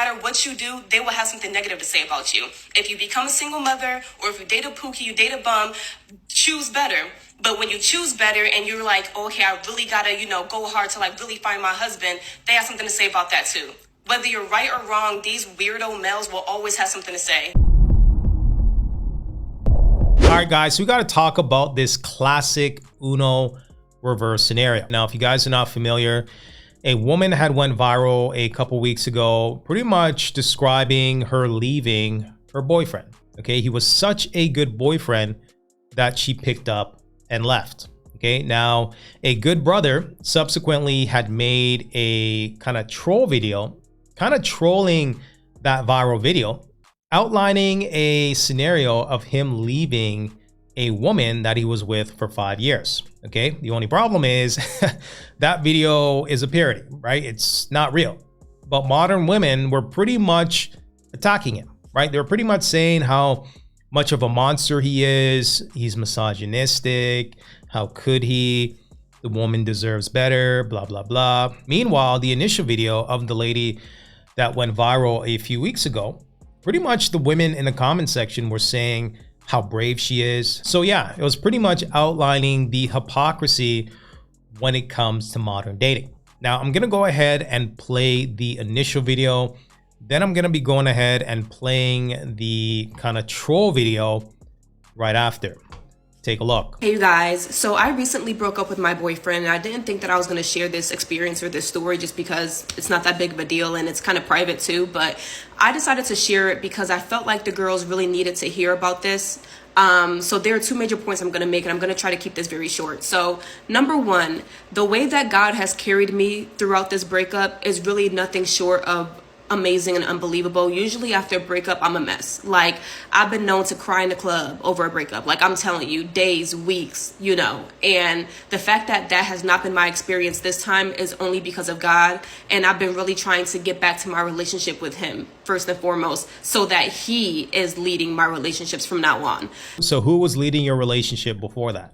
matter what you do, they will have something negative to say about you. If you become a single mother, or if you date a pookie, you date a bum, choose better. But when you choose better and you're like, okay, I really gotta, go hard to like really find my husband, they have something to say about that too. Whether you're right or wrong, these weirdo males will always have something to say. All right, guys, so we got to talk about this classic Uno reverse scenario. Now, if you guys are not familiar, a woman had went viral a couple weeks ago, pretty much describing her leaving her boyfriend. Okay, he was such a good boyfriend that she picked up and left. Okay, now a good brother subsequently had made a kind of troll video, kind of trolling that viral video, outlining a scenario of him leaving a woman that he was with for 5 years. Okay, the only problem is that video is a parody, right? It's not real. But modern women were pretty much attacking him, right? They were pretty much saying how much of a monster he is. He's misogynistic. How could he? The woman deserves better, blah, blah, blah. Meanwhile, the initial video of the lady that went viral a few weeks ago, pretty much the women in the comment section were saying how brave she is. So yeah, it was pretty much outlining the hypocrisy when it comes to modern dating. Now I'm gonna go ahead and play the initial video. Then I'm gonna be going ahead and playing the kind of troll video right after. Take a look. Hey you guys, so I recently broke up with my boyfriend, and I didn't think that I was going to share this experience or this story just because it's not that big of a deal and it's kind of private too, but I decided to share it because I felt like the girls really needed to hear about this. So there are two major points I'm going to make, and I'm going to try to keep this very short. So number one, the way that God has carried me throughout this breakup is really nothing short of amazing and unbelievable. Usually after a breakup, I'm a mess. Like, I've been known to cry in the club over a breakup. Like, I'm telling you, days, weeks, and the fact that that has not been my experience this time is only because of God. And I've been really trying to get back to my relationship with him first and foremost, so that he is leading my relationships from now on. So who was leading your relationship before that?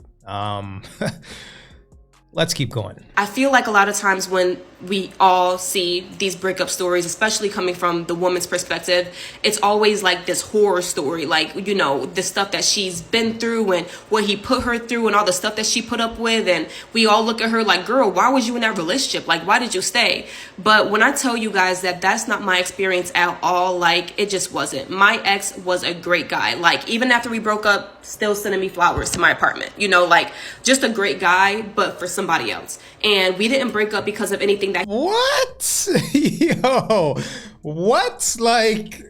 Let's keep going. I feel like a lot of times when we all see these breakup stories, especially coming from the woman's perspective, it's always like this horror story, like, the stuff that she's been through and what he put her through and all the stuff that she put up with. And we all look at her like, girl, why was you in that relationship? Like, why did you stay? But when I tell you guys that that's not my experience at all, like, it just wasn't. My ex was a great guy. Like, even after we broke up, still sending me flowers to my apartment, like just a great guy, but for somebody else. And we didn't break up because of anything that— What? Yo, what? Like,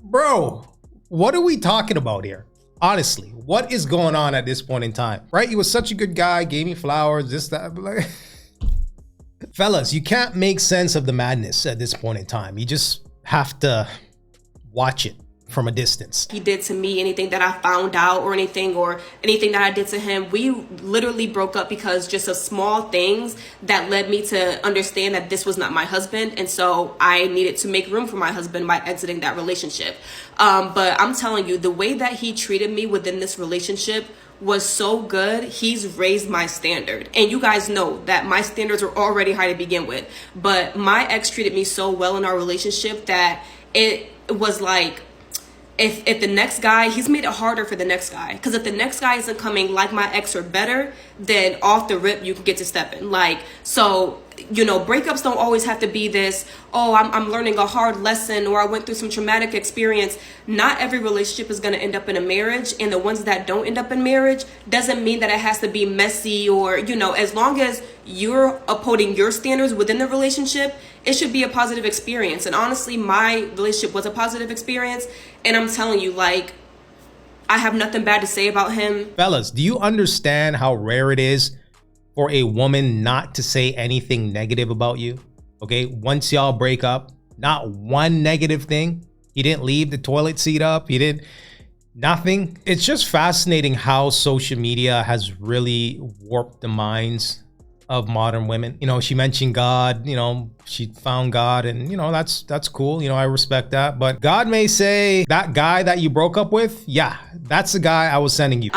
bro, what are we talking about here? Honestly, what is going on at this point in time? Right? He was such a good guy, gave me flowers, this, that. Like, fellas, you can't make sense of the madness at this point in time. You just have to watch it from a distance. He did to me, anything that I found out or anything that I did to him, we literally broke up because just of small things that led me to understand that this was not my husband. And so I needed to make room for my husband by exiting that relationship. But I'm telling you, the way that he treated me within this relationship was so good. He's raised my standard. And you guys know that my standards are already high to begin with. But my ex treated me so well in our relationship that it was like, if the next guy, he's made it harder for the next guy. Because if the next guy isn't coming like my ex or better, then off the rip, you can get to stepping. Like, so, breakups don't always have to be this, oh, I'm learning a hard lesson, or I went through some traumatic experience. Not every relationship is going to end up in a marriage. And the ones that don't end up in marriage doesn't mean that it has to be messy or, as long as you're upholding your standards within the relationship, it should be a positive experience. And honestly, my relationship was a positive experience. And I'm telling you, like, I have nothing bad to say about him. Fellas, do you understand how rare it is for a woman not to say anything negative about you? Okay, once y'all break up, not one negative thing. He didn't leave the toilet seat up. He didn't, nothing. It's just fascinating how social media has really warped the minds of modern women. She mentioned God, she found God, and that's cool. I respect that. But God may say, that guy that you broke up with, yeah, that's the guy I was sending you.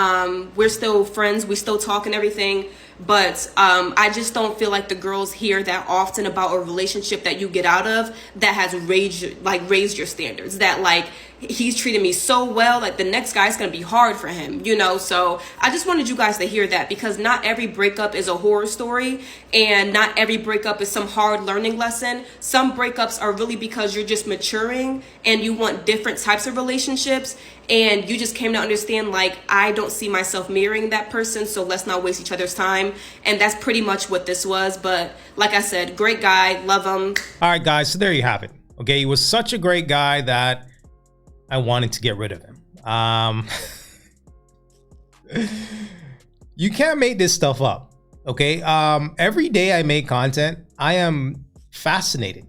We're still friends, we still talk and everything, But I just don't feel like the girls hear that often about a relationship that you get out of that has raised your standards, that like he's treating me so well, like the next guy's gonna be hard for him, you know. So I just wanted you guys to hear that, because not every breakup is a horror story, and not every breakup is some hard learning lesson. Some breakups are really because you're just maturing and you want different types of relationships, and you just came to understand, like, I don't see myself marrying that person, so let's not waste each other's time. And that's pretty much what this was. But like I said, great guy, love him. All right, guys, so there you have it. Okay, he was such a great guy that I wanted to get rid of him. You can't make this stuff up, okay? Every day I make content, I am fascinated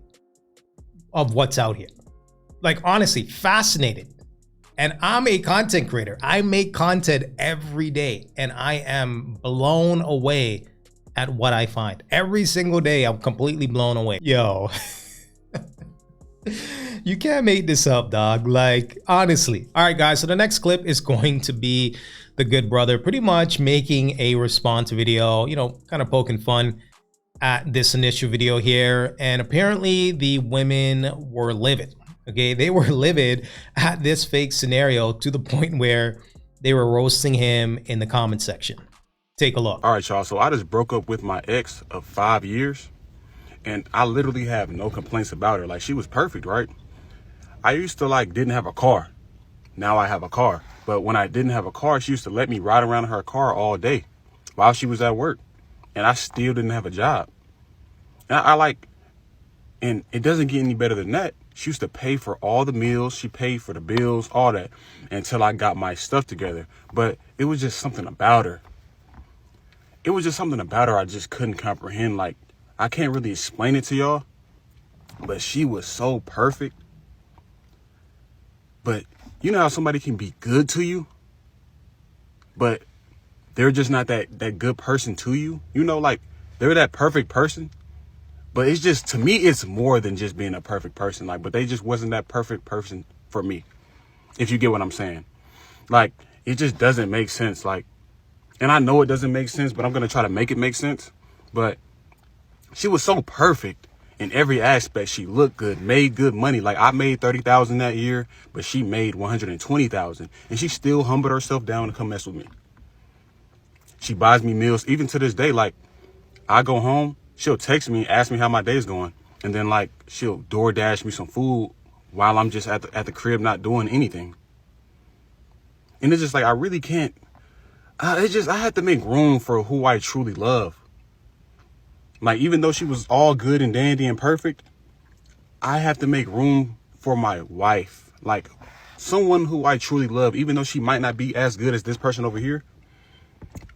of what's out here. Like, honestly, fascinated. And I'm a content creator. I make content every day, and I am blown away at what I find. Every single day, I'm completely blown away. Yo. You can't make this up, dog. Like, honestly. All right, guys. So the next clip is going to be the good brother pretty much making a response video, you know, kind of poking fun at this initial video here. And apparently the women were livid. Okay, they were livid at this fake scenario to the point where they were roasting him in the comment section. Take a look. All right, y'all. So I just broke up with my ex of 5 years, and I literally have no complaints about her. Like, she was perfect, right? I used to didn't have a car. Now I have a car. But when I didn't have a car, she used to let me ride around in her car all day while she was at work. And I still didn't have a job. And and it doesn't get any better than that. She used to pay for all the meals. She paid for the bills, all that, until I got my stuff together. But it was just something about her. It was just something about her I just couldn't comprehend. Like, I can't really explain it to y'all, but she was so perfect. But you know how somebody can be good to you, but they're just not that good person to you? You know, like, they're that perfect person. But it's just, to me, it's more than just being a perfect person. Like, but they just wasn't that perfect person for me, if you get what I'm saying. Like, it just doesn't make sense. Like, and I know it doesn't make sense, but I'm going to try to make it make sense. But she was so perfect in every aspect. She looked good, made good money. Like, I made $30,000 that year, but she made $120,000. And she still humbled herself down to come mess with me. She buys me meals. Even to this day, like, I go home, she'll text me, ask me how my day's going. And then, like, she'll DoorDash me some food while I'm just at the crib not doing anything. And it's just like, I really can't. I had to make room for who I truly love. Like, even though she was all good and dandy and perfect, I have to make room for my wife. Like, someone who I truly love, even though she might not be as good as this person over here.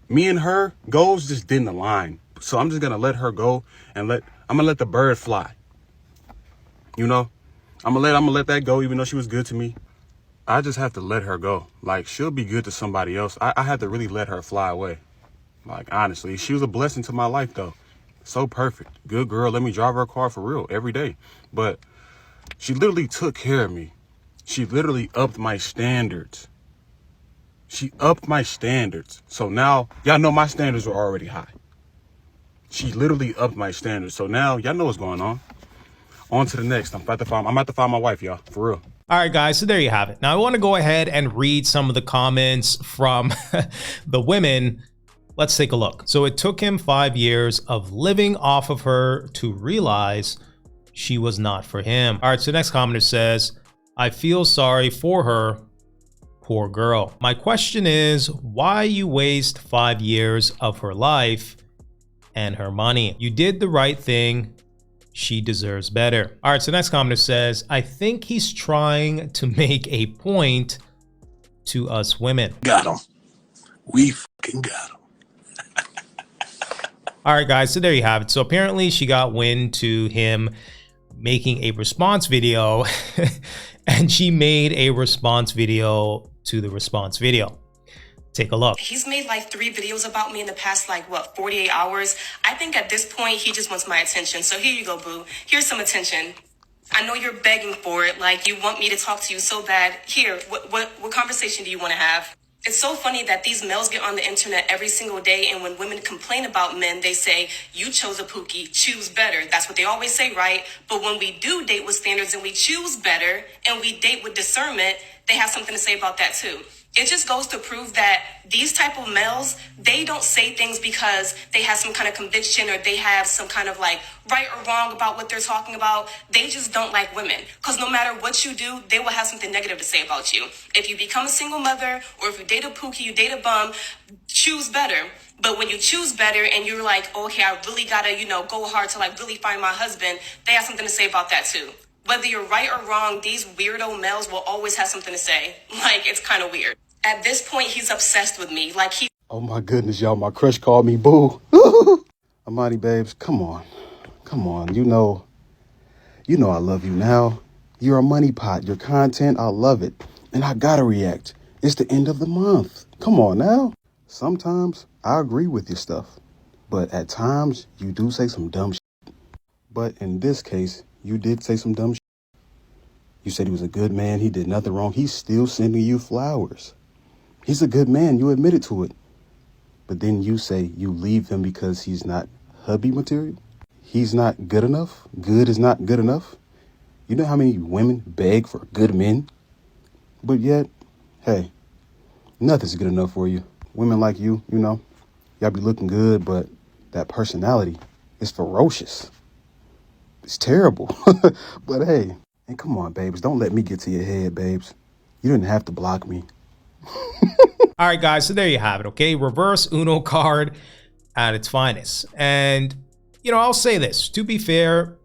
Me and her goals just didn't align. So I'm just going to let her go and I'm going to let the bird fly. You know, I'm going to let that go, even though she was good to me. I just have to let her go. Like, she'll be good to somebody else. I had to really let her fly away. Like, honestly, she was a blessing to my life, though. So perfect. Good girl. Let me drive her car for real every day. But she literally took care of me. She literally upped my standards. She upped my standards. So now, y'all know my standards were already high. She literally upped my standards. So now, y'all know what's going on. On to the next. I'm about to find my wife, y'all. For real. All right, guys, so there you have it. Now, I want to go ahead and read some of the comments from the women. Let's take a look. So it took him 5 years of living off of her to realize she was not for him. All right, so the next commenter says, I feel sorry for her. Poor girl. My question is, why you waste 5 years of her life and her money? You did the right thing. She deserves better. All right, so the next commenter says, I think he's trying to make a point to us women. Got him. We fucking got him. All right, guys, so there you have it. So apparently she got wind to him making a response video and she made a response video to the response video. Take a look. He's made like 3 videos about me in the past, 48 hours. I think at this point, he just wants my attention. So here you go, boo. Here's some attention. I know you're begging for it. Like, you want me to talk to you so bad. Here, what conversation do you want to have? It's so funny that these males get on the internet every single day, and when women complain about men, they say, you chose a pookie, choose better. That's what they always say, right? But when we do date with standards and we choose better and we date with discernment, they have something to say about that too. It just goes to prove that these type of males, they don't say things because they have some kind of conviction or they have some kind of like right or wrong about what they're talking about. They just don't like women. Because no matter what you do, they will have something negative to say about you. If you become a single mother or if you date a pookie, you date a bum, choose better. But when you choose better and you're like, okay, I really gotta, go hard to like really find my husband, they have something to say about that too. Whether you're right or wrong, these weirdo males will always have something to say. Like, it's kind of weird. At this point, he's obsessed with me. Like, Oh my goodness, y'all, my crush called me boo. Amani, babes, come on. Come on, you know I love you now. You're a money pot. Your content, I love it. And I gotta react. It's the end of the month. Come on now. Sometimes I agree with your stuff. But at times, you do say some dumb shit. But in this case, you did say some dumb shit. You said he was a good man. He did nothing wrong. He's still sending you flowers. He's a good man. You admitted to it. But then you say you leave him because he's not hubby material. He's not good enough. Good is not good enough. You know how many women beg for good men? But yet, hey, nothing's good enough for you. Women like you, y'all be looking good, but that personality is ferocious. It's terrible. But hey, and come on, babes. Don't let me get to your head, babes. You didn't have to block me. All right, guys, so there you have it, okay? Reverse Uno card at its finest. And, I'll say this. To be fair,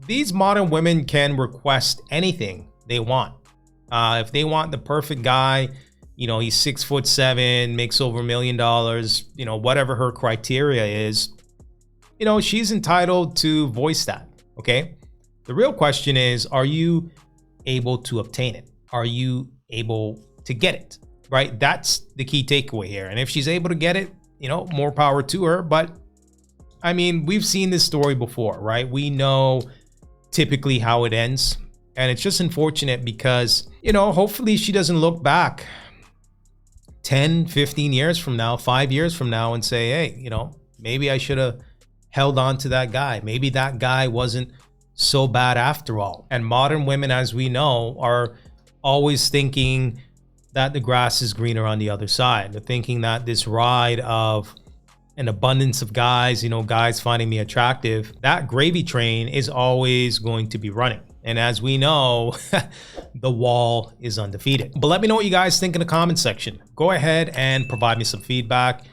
these modern women can request anything they want. If they want the perfect guy, he's 6'7", makes over $1 million, whatever her criteria is, she's entitled to voice that, okay? The real question is, are you able to obtain it? Are you able to get it? Right? That's the key takeaway here. And if she's able to get it, more power to her. But I mean, we've seen this story before, right? We know typically how it ends. And it's just unfortunate because, hopefully she doesn't look back 10, 15 years from now, 5 years from now and say, hey, maybe I should have held on to that guy. Maybe that guy wasn't so bad after all. And modern women, as we know, are always thinking that the grass is greener on the other side. They're thinking that this ride of an abundance of guys, guys finding me attractive, that gravy train is always going to be running. And as we know, the wall is undefeated. But let me know what you guys think in the comment section. Go ahead and provide me some feedback.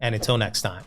And until next time.